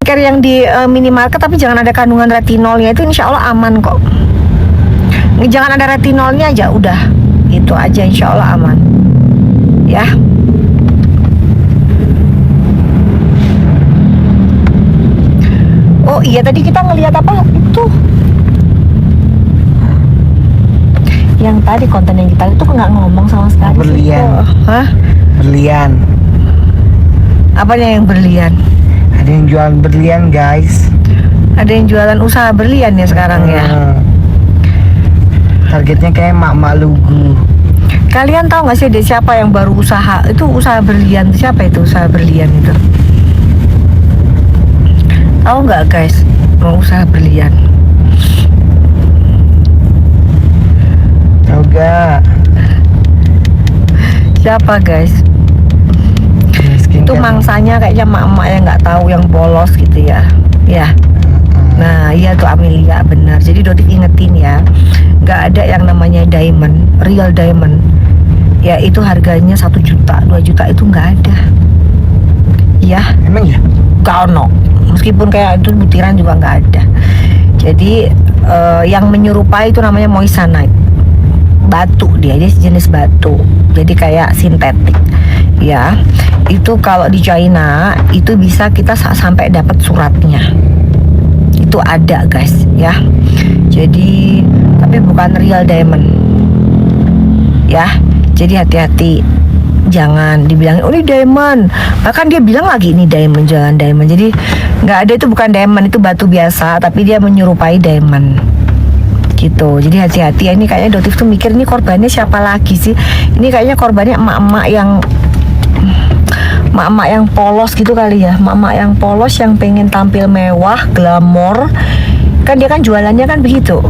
skincare yang di minimarket tapi jangan ada kandungan retinolnya, itu insya Allah aman kok. Jangan ada retinolnya aja, udah itu aja insya Allah aman ya. Oh iya, tadi kita ngelihat apa itu, yang tadi konten yang kita itu nggak ngomong sama sekali. Berlian. Hah? Berlian. Apanya yang berlian? Ada yang jual berlian guys. Ada yang jualan usaha berlian ya sekarang ya. Targetnya kayak mak-mak lugu. Kalian tahu nggak sih deh siapa yang baru usaha itu, usaha berlian? Siapa itu usaha berlian itu? Tahu nggak guys, mau usaha berlian? Tahu gak? Siapa guys? Itu mangsanya kayaknya mak-mak yang nggak tahu, yang polos gitu ya. Ya. Nah, iya tuh Amelia, benar. Jadi Dotif ingetin ya, nggak ada yang namanya diamond, real diamond. Ya itu harganya 1 juta, 2 juta itu nggak ada. Ya. Emang ya? Gak ono. Meskipun kayak itu butiran juga nggak ada. Jadi yang menyerupai itu namanya moissanite. Batu, dia sejenis batu. Jadi kayak sintetik. Ya. Itu kalau di China itu bisa kita sampai dapat suratnya. Itu ada guys ya. Jadi tapi bukan real diamond ya. Jadi hati-hati, jangan dibilangin oh ini diamond, bahkan dia bilang lagi ini diamond, jangan diamond. Jadi nggak ada, itu bukan diamond, itu batu biasa tapi dia menyerupai diamond gitu. Jadi hati-hati ya. Ini kayaknya Dotif tuh mikir ini korbannya siapa lagi sih. Ini kayaknya korbannya emak-emak yang polos gitu kali ya. Emak-emak yang polos yang pengen tampil mewah, glamor. Kan dia kan jualannya kan begitu,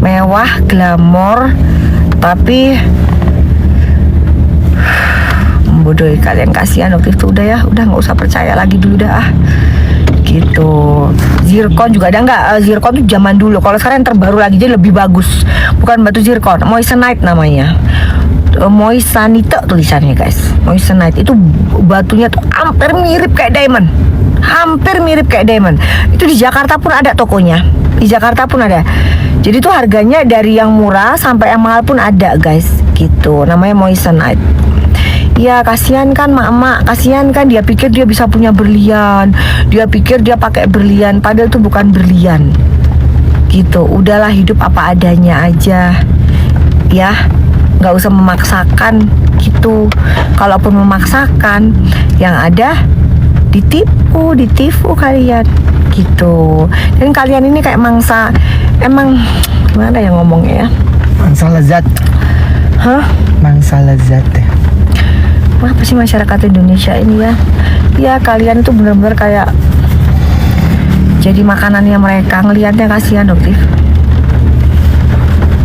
mewah, glamor, tapi bodoh kalian, kasihan waktu itu. Udah ya, udah nggak usah percaya lagi dulu dah gitu. Zircon juga ada nggak? Zircon tuh zaman dulu. Kalau sekarang yang terbaru lagi jadi lebih bagus, bukan batu zircon, moissanite namanya. Moissanite tulisannya guys. Moissanite itu batunya tuh hampir mirip kayak diamond, hampir mirip kayak diamond. Itu di Jakarta pun ada tokonya, di Jakarta pun ada. Jadi tuh harganya dari yang murah sampai yang mahal pun ada guys gitu. Namanya moissanite. Ya kasihan kan mak-mak, kasihan kan, dia pikir dia bisa punya berlian, dia pikir dia pakai berlian, padahal itu bukan berlian gitu. Udahlah, hidup apa adanya aja ya, nggak usah memaksakan gitu. Kalaupun memaksakan, yang ada ditipu kalian gitu. Dan kalian ini kayak mangsa, emang gimana ya ngomongnya ya, Mangsa lezat. hah? Mangsa lezat ya. Apa sih masyarakat Indonesia ini ya? Ya kalian itu benar-benar kayak jadi makanannya mereka. Ngelihatnya kasihan Dotif.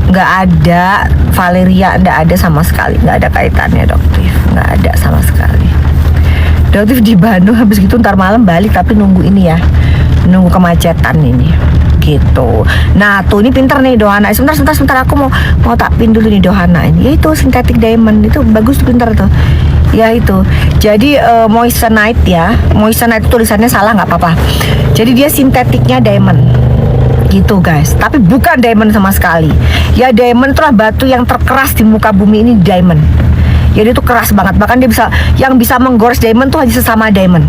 Nggak ada Valeria, nggak ada sama sekali, nggak ada kaitannya Dotif, nggak ada sama sekali. Dotif di Bandung, habis gitu ntar malam balik, tapi nunggu ini ya, nunggu kemacetan ini gitu. Nah tuh ini pinter nih Dohana. Sebentar aku mau tak pin dulu nih Dohana ini. Ya itu synthetic diamond itu bagus tuh, pinter tuh. Ya itu. Jadi moissanite ya. Moissanite tulisannya salah nggak apa-apa. Jadi dia sintetiknya diamond gitu guys. Tapi bukan diamond sama sekali. Ya diamond itulah batu yang terkeras di muka bumi ini, diamond. Jadi itu keras banget. Bahkan dia bisa, yang bisa menggores diamond tuh hanya sesama diamond.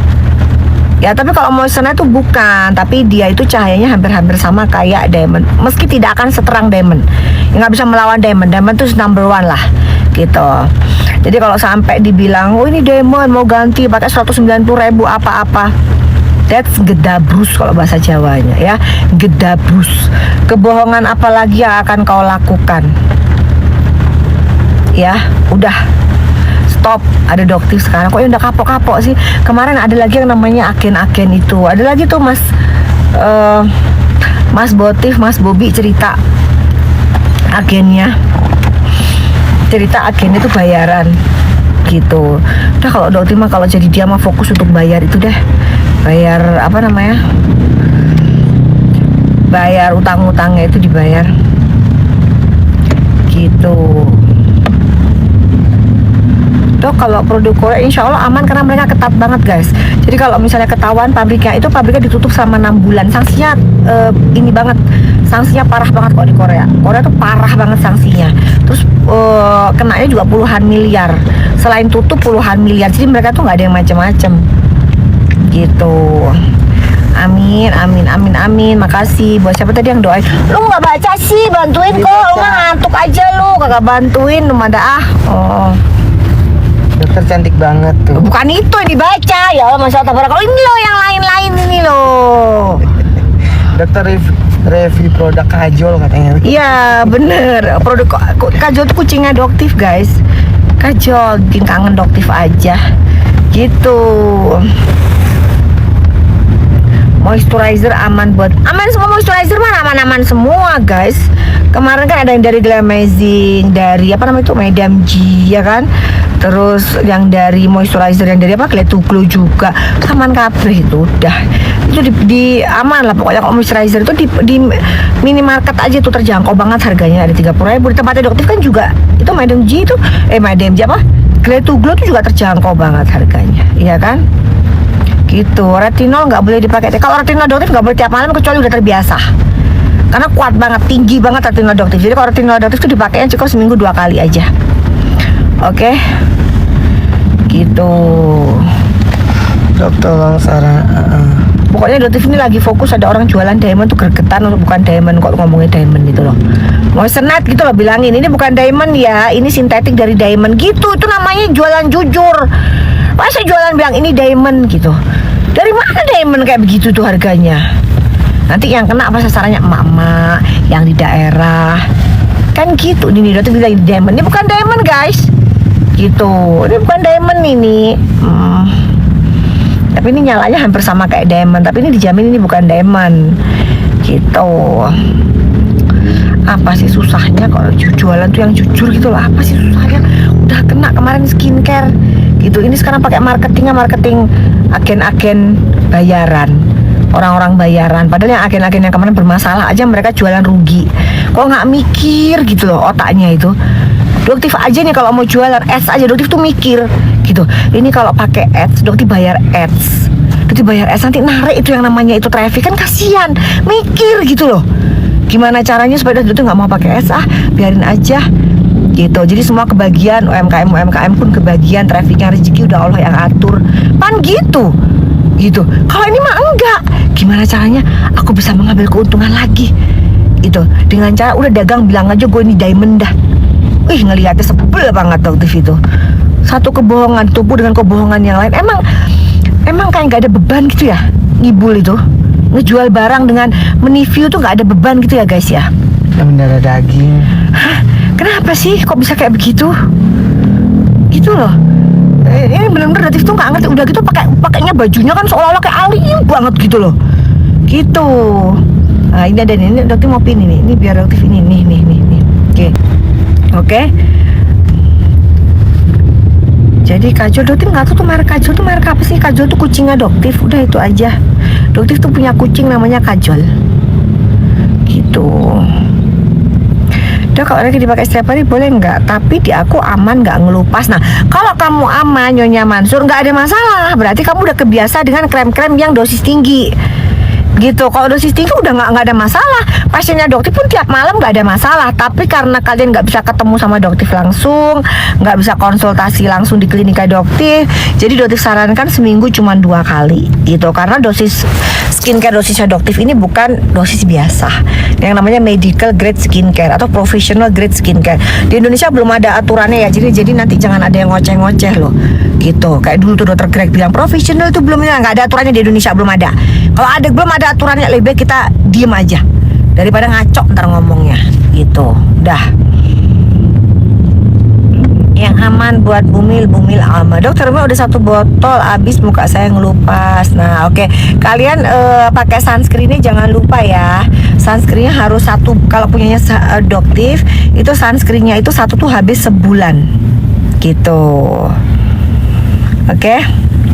Ya tapi kalau moissanite itu bukan, tapi dia itu cahayanya hampir-hampir sama kayak diamond, meski tidak akan seterang diamond. Ya, nggak bisa melawan diamond. Diamond itu number one lah gitu. Jadi kalau sampai dibilang oh ini diamond mau ganti pakai 190.000 apa-apa, that's gedabrus kalau bahasa Jawanya ya, gedabrus. Kebohongan apa lagi yang akan kau lakukan? Ya udah stop. Ada Dotif sekarang kok udah kapok-kapok sih. Kemarin ada lagi yang namanya agen-agen itu, ada lagi tuh Mas Botif, Mas Bobi cerita agennya, cerita agennya tuh bayaran gitu. Udah kalau Dotif mah kalau jadi dia mah fokus untuk bayar itu deh, bayar apa namanya, bayar utang-utangnya itu dibayar gitu. Dok, kalau produk Korea insya Allah aman karena mereka ketat banget guys. Jadi kalau misalnya ketahuan pabriknya ditutup selama 6 bulan. Sanksinya ini banget, sanksinya parah banget kok di Korea. Korea tuh parah banget sanksinya. Terus kenanya juga puluhan miliar. Selain tutup puluhan miliar. Jadi mereka tuh nggak ada yang macem-macem gitu. Amin, amin, amin, amin. Makasih. Buat siapa tadi yang doain? Lu nggak baca sih, bantuin kok. Lu mah ngantuk aja lu, kagak bantuin. Lu mada oh. Dokter cantik banget tuh. Bukan itu yang dibaca. Ya Allah, Masya Allah. Kalau ini loh yang lain-lain ini loh. Dokter review produk Kajol katanya. Iya, bener. Produk Kajol tuh kucingnya Doktif guys. Kajol, bikin kangen Doktif aja. Gitu. Moisturizer aman semua, moisturizer mah aman-aman semua guys. Kemarin kan ada yang dari Glamazing, dari apa namanya itu Madam G ya kan. Terus yang dari moisturizer yang dari apa Glad to Glow juga aman kabeh itu udah. Itu di aman lah pokoknya. Kalau moisturizer itu di minimarket aja tuh terjangkau banget harganya, ada 30.000. Di tempatnya Doktif kan juga itu Madam G itu Madam G apa Glad to Glow itu juga terjangkau banget harganya, iya kan? Gitu. Retinol nggak boleh dipakai. Kalau retinol Doktif nggak boleh tiap malam kecuali udah terbiasa. Karena kuat banget, tinggi banget retinol Doktif. Jadi kalau retinol Doktif itu dipakainya cukup seminggu 2 kali aja. Oke. Gitu. Dok tolong saran. Pokoknya Doktif ini lagi fokus, ada orang jualan diamond tuh gregetan untuk bukan diamond kok ngomongin diamond gitu loh. Mau senet gitu loh bilangin ini bukan diamond ya, ini sintetik dari diamond gitu. Itu namanya jualan jujur. Masa jualan bilang ini diamond gitu. Dari mana diamond kayak begitu tuh harganya? Nanti yang kena apa sasarannya emak-emak yang di daerah. Kan gitu. Ini Doktif bilang ini diamond. Ini bukan diamond guys. Gitu. Ini bukan diamond ini. Tapi ini nyalanya hampir sama kayak diamond. Tapi ini dijamin ini bukan diamond. Gitu. Apa sih susahnya kalau jualan tuh yang jujur gitu loh? Apa sih susahnya? Udah kena kemarin skincare gitu. Ini sekarang pakai marketing agen-agen bayaran, orang-orang bayaran. Padahal yang agen-agen yang kemarin bermasalah aja mereka jualan rugi. Kok nggak mikir gitu loh otaknya itu? Doktif aja nih kalau mau jualan ads aja Doktif tuh mikir gitu. Ini kalau pakai ads Doktif bayar ads. Doktif bayar ads nanti narik itu yang namanya itu traffic kan kasihan. Mikir gitu loh. Gimana caranya supaya Doktif nggak mau pakai ads biarin aja. Gitu. Jadi semua kebagian UMKM pun kebagian, trafficnya rezeki udah Allah yang atur. Pan gitu. Gitu. Kalau ini mah enggak. Gimana caranya aku bisa mengambil keuntungan lagi? Gitu. Dengan cara udah dagang bilang aja gue ini diamond dah. Ngelihatnya sebel banget Doktif itu. Satu kebohongan tubuh dengan kebohongan yang lain. Emang kayak nggak ada beban gitu ya ngibul itu. Ngejual barang dengan meniview tuh nggak ada beban gitu ya guys ya. Mendarah daging. Hah? Kenapa sih kok bisa kayak begitu? Gitu loh. Ini bener-bener Doktif tuh nggak ngerti. Udah gitu pakainya bajunya kan seolah-olah kayak alim banget gitu loh. Gitu. Nah ini ada nih. Ini Doktif mau pin ini. Ini biar Doktif ini. Nih. Oke. Jadi Kajol Doktif nggak tahu tuh merek Kajol tuh merek apa sih? Kajol tuh kucingnya Doktif. Udah itu aja. Doktif tuh punya kucing namanya Kajol. Gitu. Dok, kalau lagi dipakai setiap hari boleh nggak? Tapi di aku aman nggak ngelupas. Nah, kalau kamu aman, Nyonya Mansur nggak ada masalah. Berarti kamu udah kebiasa dengan krem-krem yang dosis tinggi. Gitu. Kalau dosis tinggi udah nggak ada masalah. Pasiennya Doktif pun tiap malam nggak ada masalah. Tapi karena kalian nggak bisa ketemu sama Doktif langsung, nggak bisa konsultasi langsung di klinika Doktif, jadi Doktif sarankan seminggu cuma 2 kali. Gitu. Karena dosis skincare dosisnya Doktif ini bukan dosis biasa. Yang namanya medical grade skincare atau professional grade skincare. Di Indonesia belum ada aturannya ya. Jadi nanti jangan ada yang ngoceh-ngoceh loh. Gitu. Kayak dulu tuh Dokter Greg bilang professional itu belum, nggak ada aturannya di Indonesia, belum ada. Kalau ada belum ada aturannya, lebih baik kita diem aja daripada ngaco ntar ngomongnya. Gitu. Dah. Yang aman buat bumil aman. Dokter udah 1 botol habis, muka saya ngelupas. Nah oke. Kalian pakai sunscreennya jangan lupa ya. Sunscreennya harus 1. Kalau punyanya Doktif itu sunscreennya itu 1 tuh habis sebulan. Gitu. Oke.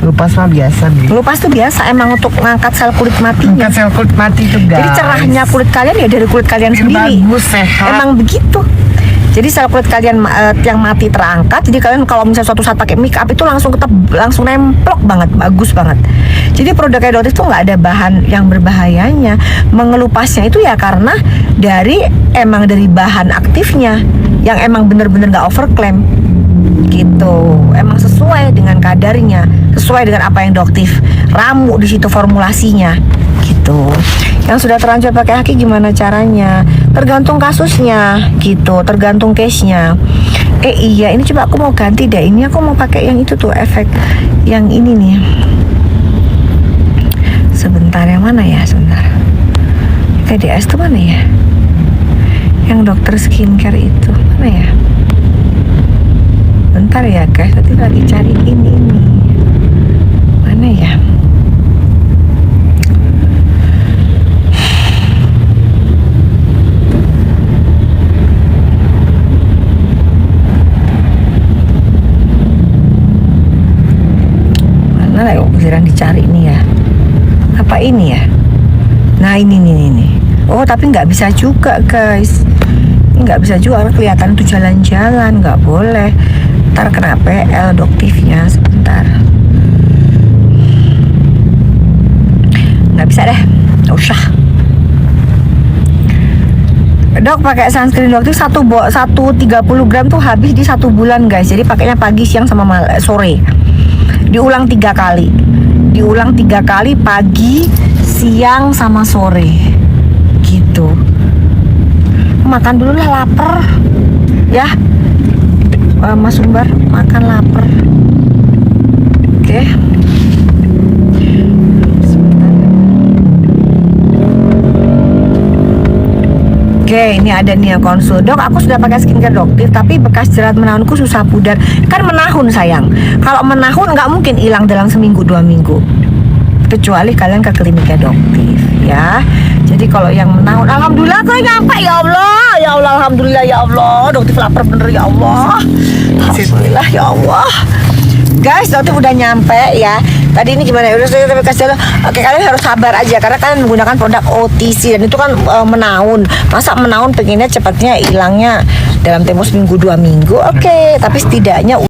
Lupas mah biasa, Bi. Lupas tuh biasa emang untuk ngangkat sel kulit matinya. Angkat sel kulit mati tuh guys. Jadi cerahnya kulit kalian ya dari kulit kalian biar sendiri. bagus, sehat. Emang begitu. Jadi sel kulit kalian yang mati terangkat. Jadi kalian kalau misalnya suatu saat pakai make up itu langsung nemplok banget, bagus banget. Jadi produk Doktif tuh nggak ada bahan yang berbahayanya. Mengelupasnya itu ya karena dari bahan aktifnya yang emang bener-bener nggak overclaim gitu. Emang sesuai dengan kadarnya, sesuai dengan apa yang Doktif ramu di situ formulasinya gitu. Yang sudah terlanjur pakai Haki gimana caranya? Tergantung kasusnya gitu, tergantung case-nya. Iya, ini coba aku mau ganti deh. Ini aku mau pakai yang itu tuh, efek yang ini nih. Sebentar, yang mana ya? Sebentar. TDS tuh mana ya? Yang dokter skincare itu mana ya? Bentar ya guys, tadi lagi cari ini. Mana ya? Mana lah giliran dicari nih ya? Apa ini ya? Nah ini. Oh tapi nggak bisa juga guys. Ini nggak bisa juga, kelihatan tuh jalan-jalan, nggak boleh. Ntar kena PL Doktifnya. Sebentar. Nggak bisa deh, nggak usah. Dok pakai sunscreen Doktif 130 gram tuh habis di 1 bulan guys. Jadi pakainya pagi, siang sama sore. Diulang 3 kali. Diulang 3 kali, pagi, siang sama sore. Gitu. Makan dulu lah, lapar. Ya. Mas Umbar, makan lapar. Oke. Oke, ini ada nih yang konsul. Dok, aku sudah pakai skincare Doktif, tapi bekas jerat menahunku susah pudar. Kan menahun sayang. Kalau menahun nggak mungkin hilang dalam seminggu 2 minggu. Kecuali kalian ke kliniknya Doktif, ya. Jadi kalau yang menahun, alhamdulillah kau nyampe ya Allah, alhamdulillah ya Allah. Doktif lapar bener ya Allah. Alhamdulillah ya Allah. Guys, Doktif udah nyampe ya. Tadi ini gimana ya? Udah saya kasih. Oke, kalian harus sabar aja karena kalian menggunakan produk OTC dan itu kan menahun. Masa menahun pengennya cepatnya hilangnya dalam tempo seminggu 2 minggu. Oke, tapi setidaknya